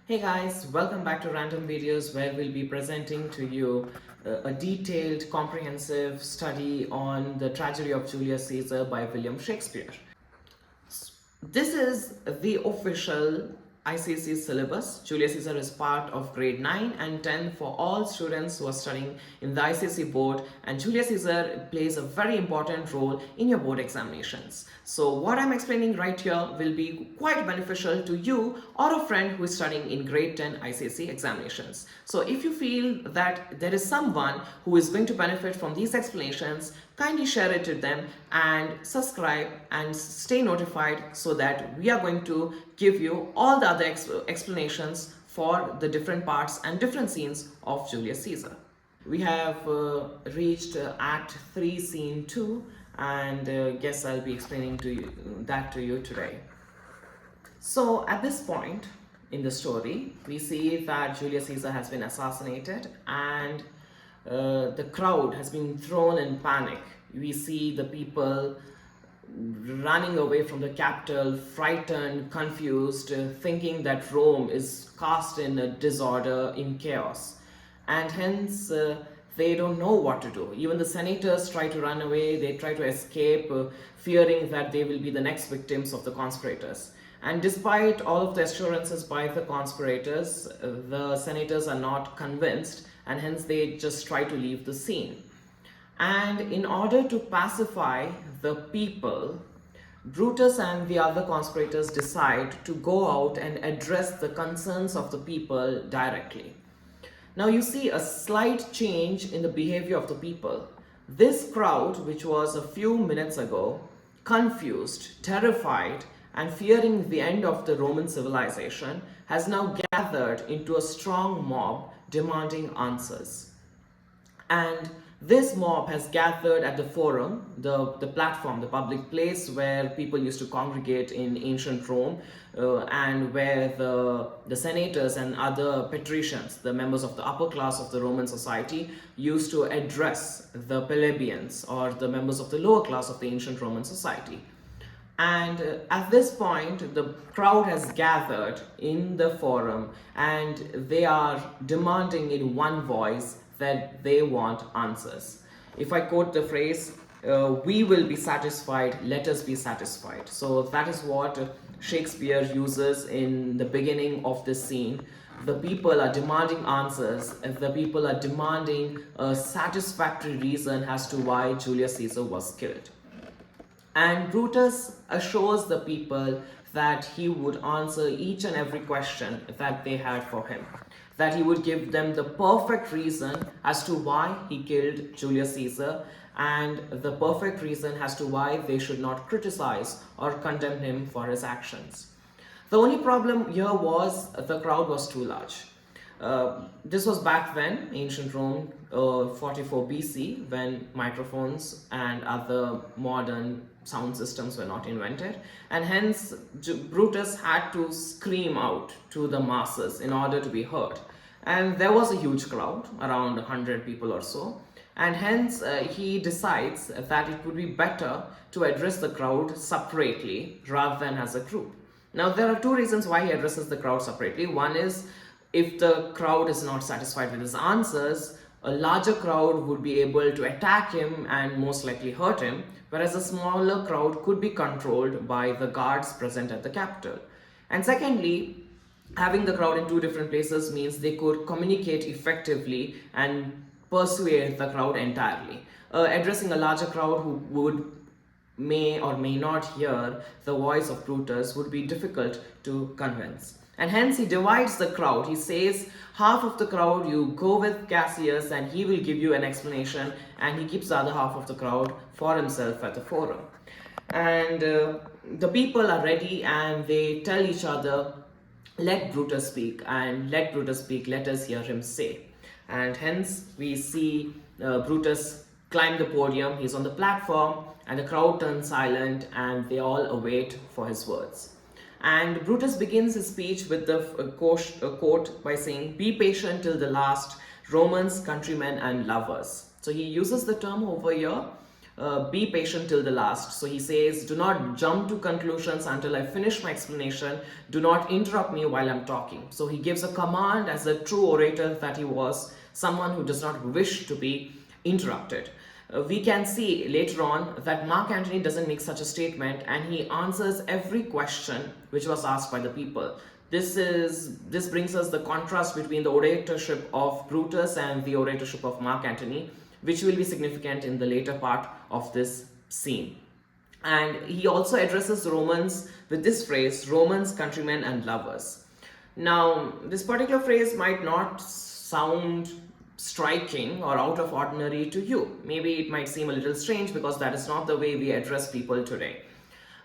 Hey guys, welcome back to Random Videos where we'll be presenting to you a detailed, comprehensive study on the tragedy of Julius Caesar by William Shakespeare. This is the official ICSE syllabus. Julius Caesar is part of grade 9 and 10 for all students who are studying in the ICSE board, and Julius Caesar plays a very important role in your board examinations. So what I'm explaining right here will be quite beneficial to you or a friend who is studying in grade 10 ICSE examinations. So if you feel that there is someone who is going to benefit from these explanations, kindly share it to them and subscribe and stay notified so that we are going to give you all the other explanations for the different parts and different scenes of Julius Caesar. We have reached Act 3, Scene 2, and guess I'll be explaining that to you today. So at this point in the story, we see that Julius Caesar has been assassinated and the crowd has been thrown in panic. We see the people running away from the capital, frightened, confused, thinking that Rome is cast in a disorder, in chaos. And hence, they don't know what to do. Even the senators try to run away, they try to escape, fearing that they will be the next victims of the conspirators. And despite all of the assurances by the conspirators, the senators are not convinced, and hence they just try to leave the scene. And in order to pacify the people, Brutus and the other conspirators decide to go out and address the concerns of the people directly. Now you see a slight change in the behavior of the people. This crowd, which was a few minutes ago confused, terrified, and fearing the end of the Roman civilization, has now gathered into a strong mob demanding answers. And this mob has gathered at the forum, the platform, the public place where people used to congregate in ancient Rome, and where the senators and other patricians, the members of the upper class of the Roman society, used to address the plebeians or the members of the lower class of the ancient Roman society. And at this point, the crowd has gathered in the forum and they are demanding in one voice that they want answers. If I quote the phrase, we will be satisfied, let us be satisfied. So that is what Shakespeare uses in the beginning of this scene. The people are demanding answers, and the people are demanding a satisfactory reason as to why Julius Caesar was killed. And Brutus assures the people that he would answer each and every question that they had for him, that he would give them the perfect reason as to why he killed Julius Caesar and the perfect reason as to why they should not criticize or condemn him for his actions. The only problem here was the crowd was too large. This was back then, ancient Rome, 44 BC, when microphones and other modern sound systems were not invented, and hence Brutus had to scream out to the masses in order to be heard. And there was a huge crowd, around 100 people or so, and hence he decides that it would be better to address the crowd separately rather than as a group. Now there are two reasons why he addresses the crowd separately. One is, if the crowd is not satisfied with his answers, a larger crowd would be able to attack him and most likely hurt him, whereas a smaller crowd could be controlled by the guards present at the capital. And secondly, having the crowd in two different places means they could communicate effectively and persuade the crowd entirely. Addressing a larger crowd who may or may not hear the voice of Brutus would be difficult to convince. And hence he divides the crowd. He says, half of the crowd you go with Cassius and he will give you an explanation, and he keeps the other half of the crowd for himself at the forum. And the people are ready and they tell each other, let Brutus speak, and let Brutus speak, let us hear him say. And hence we see Brutus climb the podium, he's on the platform, and the crowd turns silent and they all await for his words. And Brutus begins his speech with the quote by saying, "Be patient till the last, Romans, countrymen, and lovers." So he uses the term over here be patient till the last. So he says, do not jump to conclusions until I finish my explanation. Do not interrupt me while I'm talking. So he gives a command as a true orator that he was, someone who does not wish to be interrupted. We can see later on that Mark Antony doesn't make such a statement, and he answers every question which was asked by the people. This brings us the contrast between the oratorship of Brutus and the oratorship of Mark Antony, which will be significant in the later part of this scene. And he also addresses Romans with this phrase, Romans, countrymen and lovers. Now, this particular phrase might not sound striking or out of ordinary to you. Maybe it might seem a little strange because that is not the way we address people today.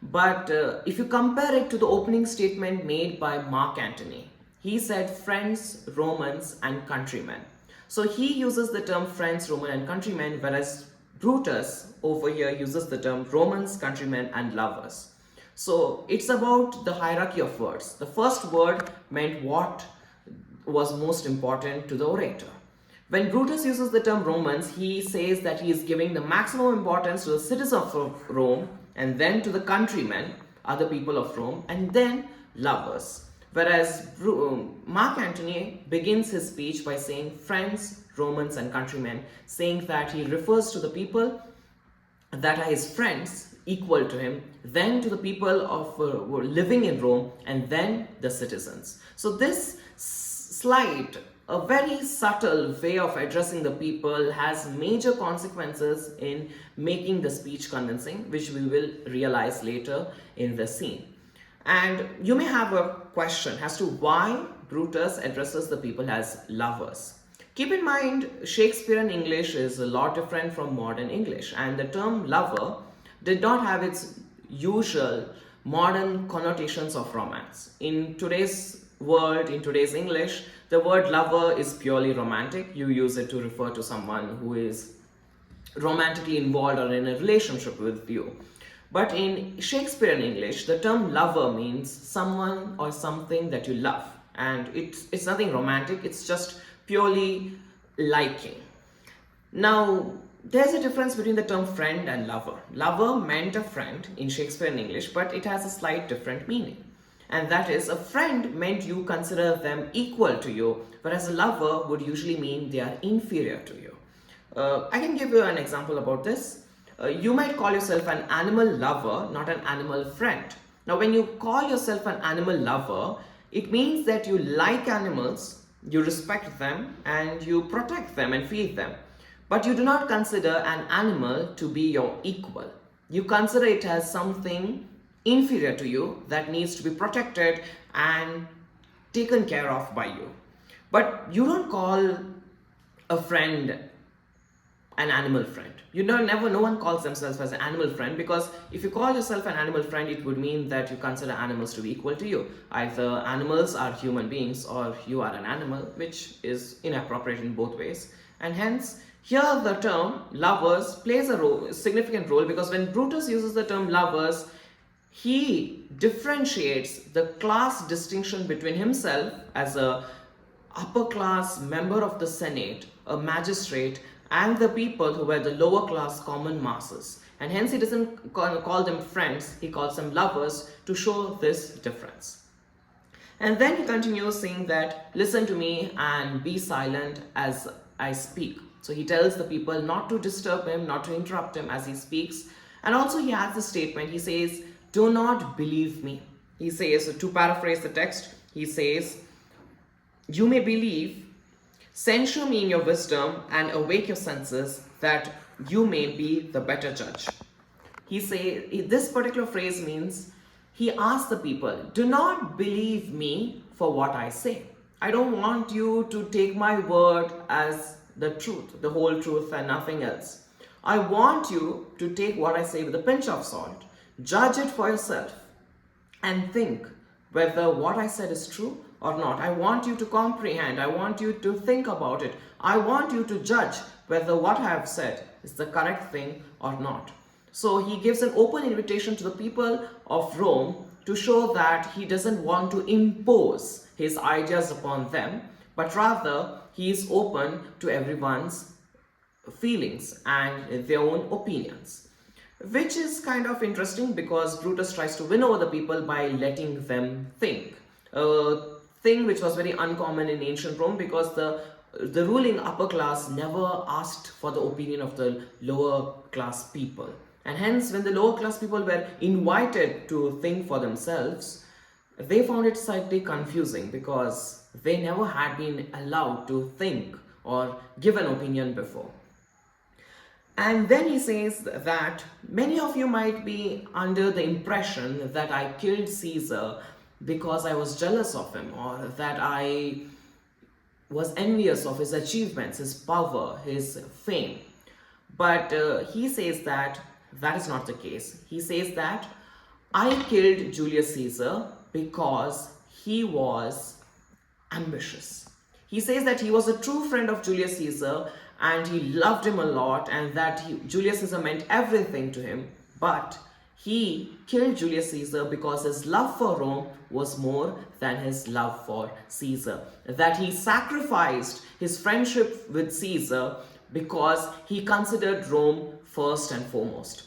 But if you compare it to the opening statement made by Mark Antony, he said friends, Romans and countrymen. So he uses the term friends, Roman and countrymen, whereas Brutus over here uses the term Romans, countrymen and lovers. So it's about the hierarchy of words. The first word meant what was most important to the orator. When Brutus uses the term Romans, he says that he is giving the maximum importance to the citizens of Rome, and then to the countrymen, other people of Rome, and then lovers. Whereas Mark Antony begins his speech by saying friends, Romans and countrymen, saying that he refers to the people that are his friends, equal to him, then to the people of who are living in Rome, and then the citizens. So this slight, a very subtle way of addressing the people has major consequences in making the speech convincing, which we will realize later in the scene. And you may have a question as to why Brutus addresses the people as lovers. Keep in mind, Shakespearean English is a lot different from modern English, and the term lover did not have its usual modern connotations of romance. In today's world, in today's English, the word lover is purely romantic. You use it to refer to someone who is romantically involved or in a relationship with you. But in Shakespearean English, the term lover means someone or something that you love. And it's nothing romantic, it's just purely liking. Now, there's a difference between the term friend and lover. Lover meant a friend in Shakespearean English, but it has a slight different meaning. And that is, a friend meant you consider them equal to you, whereas a lover would usually mean they are inferior to you. I can give you an example about this. You might call yourself an animal lover, not an animal friend. Now, when you call yourself an animal lover, it means that you like animals, you respect them, and you protect them and feed them. But you do not consider an animal to be your equal. You consider it as something inferior to you that needs to be protected and taken care of by you. But you don't call a friend an animal friend. No one calls themselves as an animal friend, because if you call yourself an animal friend, it would mean that you consider animals to be equal to you. Either animals are human beings or you are an animal, which is inappropriate in both ways. And hence, here the term lovers plays a significant role, because when Brutus uses the term lovers, he differentiates the class distinction between himself as a upper class member of the Senate, a magistrate, and the people who were the lower class common masses. And hence he doesn't call them friends, he calls them lovers to show this difference. And then he continues saying that, listen to me and be silent as I speak. So he tells the people not to disturb him, not to interrupt him as he speaks. And also he adds a statement, he says, do not believe me. He says, to paraphrase the text, he says, you may believe, censure me in your wisdom and awake your senses, that you may be the better judge. He says, this particular phrase means, he asks the people, do not believe me for what I say. I don't want you to take my word as the truth, the whole truth and nothing else. I want you to take what I say with a pinch of salt, judge it for yourself, and think whether what I said is true or not. I want you to comprehend. I want you to think about it. I want you to judge whether what I have said is the correct thing or not. So he gives an open invitation to the people of Rome to show that he doesn't want to impose his ideas upon them, but rather he is open to everyone's feelings and their own opinions. Which is kind of interesting because Brutus tries to win over the people by letting them think. A thing which was very uncommon in ancient Rome because the ruling upper class never asked for the opinion of the lower class people. And hence, when the lower class people were invited to think for themselves, they found it slightly confusing because they never had been allowed to think or give an opinion before. And then he says that many of you might be under the impression that I killed Caesar because I was jealous of him, or that I was envious of his achievements, his power, his fame. But he says that that is not the case. He says that I killed Julius Caesar because he was ambitious. He says that he was a true friend of Julius Caesar and he loved him a lot, and that Julius Caesar meant everything to him. But he killed Julius Caesar because his love for Rome was more than his love for Caesar. That he sacrificed his friendship with Caesar because he considered Rome first and foremost.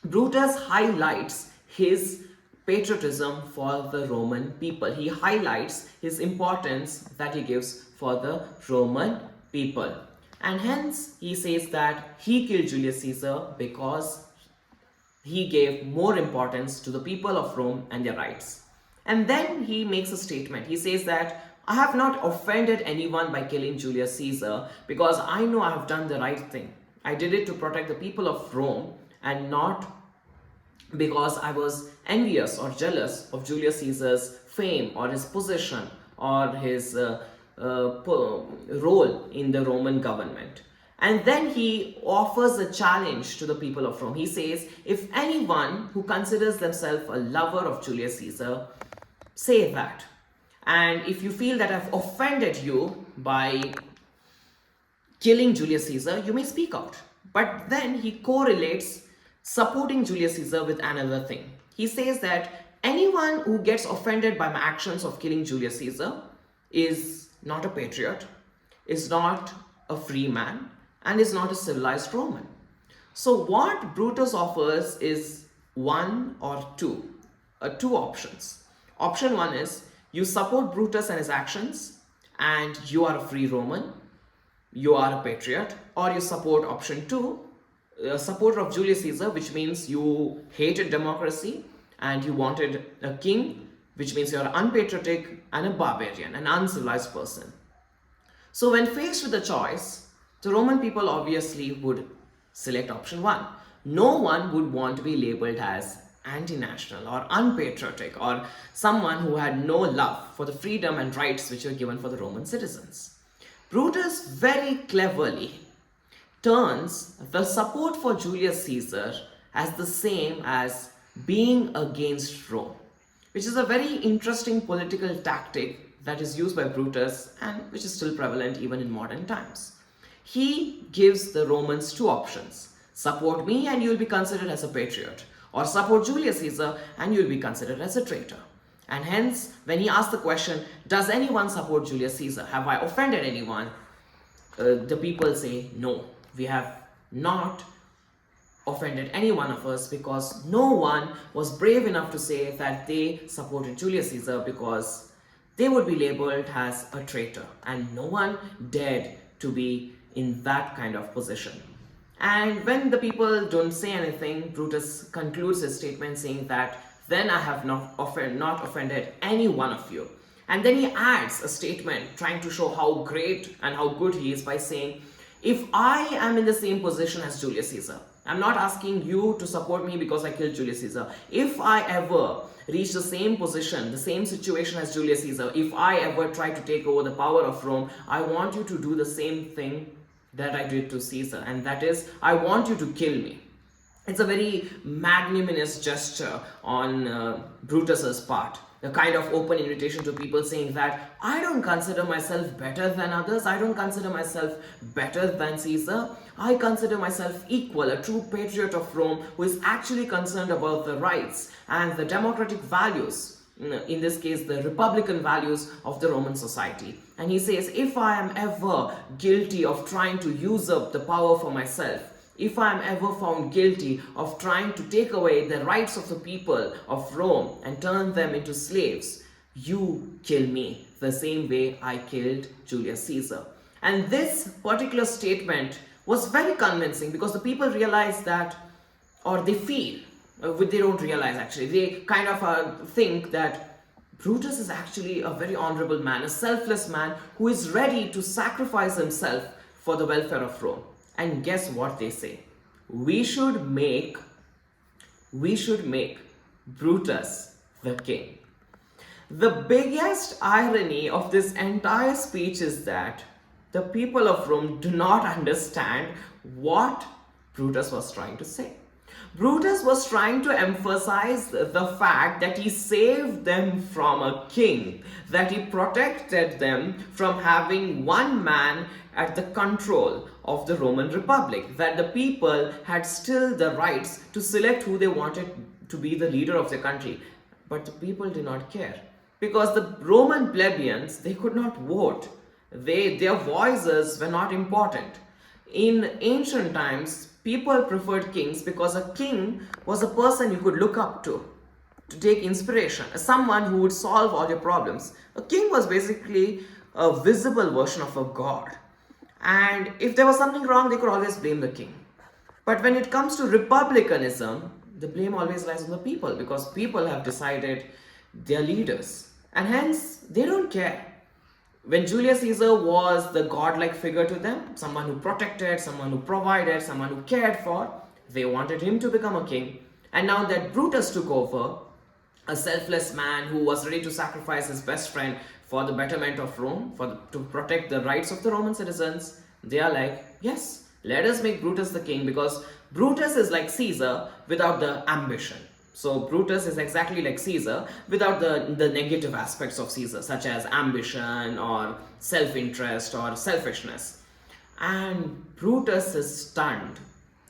Brutus highlights his patriotism for the Roman people. He highlights his importance that he gives for the Roman people. And hence he says that he killed Julius Caesar because he gave more importance to the people of Rome and their rights. And then he makes a statement. He says that I have not offended anyone by killing Julius Caesar because I know I have done the right thing. I did it to protect the people of Rome and not because I was envious or jealous of Julius Caesar's fame or his position or his role in the Roman government. And then he offers a challenge to the people of Rome. He says, if anyone who considers themselves a lover of Julius Caesar, say that. And if you feel that I've offended you by killing Julius Caesar, you may speak out. But then he correlates supporting Julius Caesar with another thing. He says that anyone who gets offended by my actions of killing Julius Caesar is not a patriot, is not a free man, and is not a civilized Roman. So what Brutus offers is one or two options. Option one is you support Brutus and his actions and you are a free Roman, you are a patriot, or you support option two, a supporter of Julius Caesar, which means you hated democracy and you wanted a king, which means you're unpatriotic and a barbarian, an uncivilized person. So when faced with a choice, the Roman people obviously would select option one. No one would want to be labeled as anti-national or unpatriotic or someone who had no love for the freedom and rights which were given for the Roman citizens. Brutus very cleverly turns the support for Julius Caesar as the same as being against Rome, which is a very interesting political tactic that is used by Brutus and which is still prevalent even in modern times. He gives the Romans two options: support me and you'll be considered as a patriot, or support Julius Caesar and you'll be considered as a traitor. And hence, when he asks the question, does anyone support Julius Caesar? Have I offended anyone? The people say, no, we have not offended any one of us, because no one was brave enough to say that they supported Julius Caesar because they would be labeled as a traitor, and no one dared to be in that kind of position. And when the people don't say anything, Brutus concludes his statement saying that then I have not offended any one of you. And then he adds a statement trying to show how great and how good he is by saying, if I am in the same position as Julius Caesar, I'm not asking you to support me because I killed Julius Caesar. If I ever reach the same position, the same situation as Julius Caesar, if I ever try to take over the power of Rome, I want you to do the same thing that I did to Caesar, and that is, I want you to kill me. It's a very magnanimous gesture on Brutus's part, a kind of open invitation to people saying that I don't consider myself better than others, I don't consider myself better than Caesar, I consider myself equal, a true patriot of Rome who is actually concerned about the rights and the democratic values in this case, the republican values of the Roman society. And he says, if I am ever guilty of trying to usurp the power for myself, if I am ever found guilty of trying to take away the rights of the people of Rome and turn them into slaves, you kill me the same way I killed Julius Caesar. And this particular statement was very convincing, because the people realize that, or they feel, they don't realize actually, they kind of think that Brutus is actually a very honorable man, a selfless man who is ready to sacrifice himself for the welfare of Rome. And guess what they say? We should make Brutus the king. The biggest irony of this entire speech is that the people of Rome do not understand what Brutus was trying to say. Brutus was trying to emphasize the fact that he saved them from a king, that he protected them from having one man at the control of the Roman Republic, that the people had still the rights to select who they wanted to be the leader of their country. But the people did not care, because the Roman plebeians, they could not vote. Their voices were not important. In ancient times, people preferred kings because a king was a person you could look up to take inspiration, someone who would solve all your problems. A king was basically a visible version of a god. And if there was something wrong, they could always blame the king. But when it comes to republicanism, the blame always lies on the people, because people have decided their leaders. And hence, they don't care. When Julius Caesar was the godlike figure to them, someone who protected, someone who provided, someone who cared for, they wanted him to become a king. And now that Brutus took over, a selfless man who was ready to sacrifice his best friend for the betterment of Rome, to protect the rights of the Roman citizens, they are like, yes, let us make Brutus the king, because Brutus is like Caesar without the ambition. So Brutus is exactly like Caesar without the negative aspects of Caesar, such as ambition or self-interest or selfishness. And Brutus is stunned.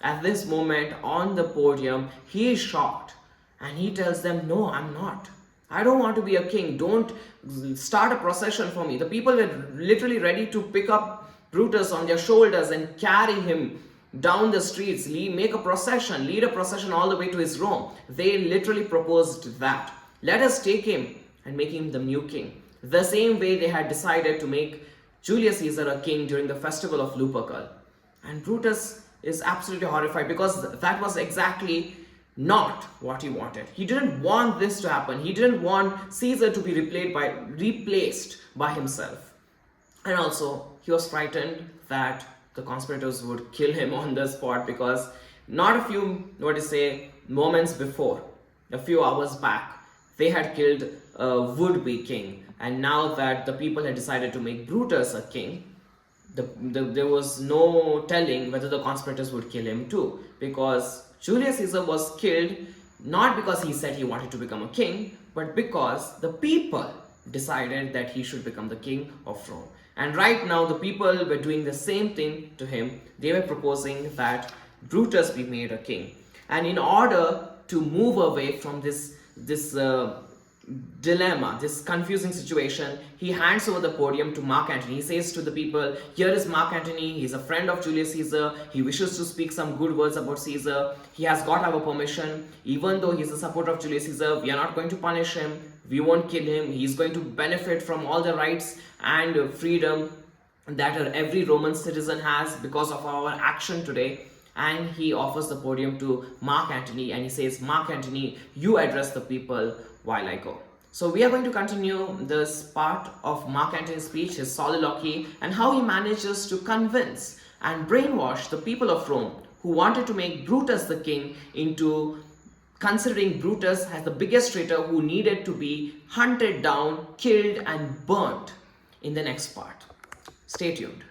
At this moment on the podium, he is shocked. And he tells them, no, I'm not. I don't want to be a king. Don't start a procession for me. The people were literally ready to pick up Brutus on their shoulders and carry him down the streets, lead a procession all the way to his Rome. They literally proposed that. Let us take him and make him the new king. The same way they had decided to make Julius Caesar a king during the festival of Lupercal. And Brutus is absolutely horrified, because that was exactly not what he wanted. He didn't want this to happen. He didn't want Caesar to be replaced by himself. And also, he was frightened that the conspirators would kill him on the spot, because not a few, moments before, a few hours back, they had killed a would-be king. And now that the people had decided to make Brutus a king, there was no telling whether the conspirators would kill him too, because Julius Caesar was killed not because he said he wanted to become a king, but because the people decided that he should become the king of Rome. And right now, the people were doing the same thing to him. They were proposing that Brutus be made a king. And in order to move away from this dilemma, this confusing situation, he hands over the podium to Mark Antony. He says to the people, here is Mark Antony. He's a friend of Julius Caesar. He wishes to speak some good words about Caesar. He has got our permission. Even though he's a supporter of Julius Caesar, we are not going to punish him. We won't kill him. He's going to benefit from all the rights and freedom that every Roman citizen has because of our action today. And he offers the podium to Mark Antony, and he says, Mark Antony, you address the people while I go. So we are going to continue this part of Mark Antony's speech, his soliloquy, and how he manages to convince and brainwash the people of Rome who wanted to make Brutus the king into considering Brutus as the biggest traitor who needed to be hunted down, killed, and burnt in the next part. Stay tuned.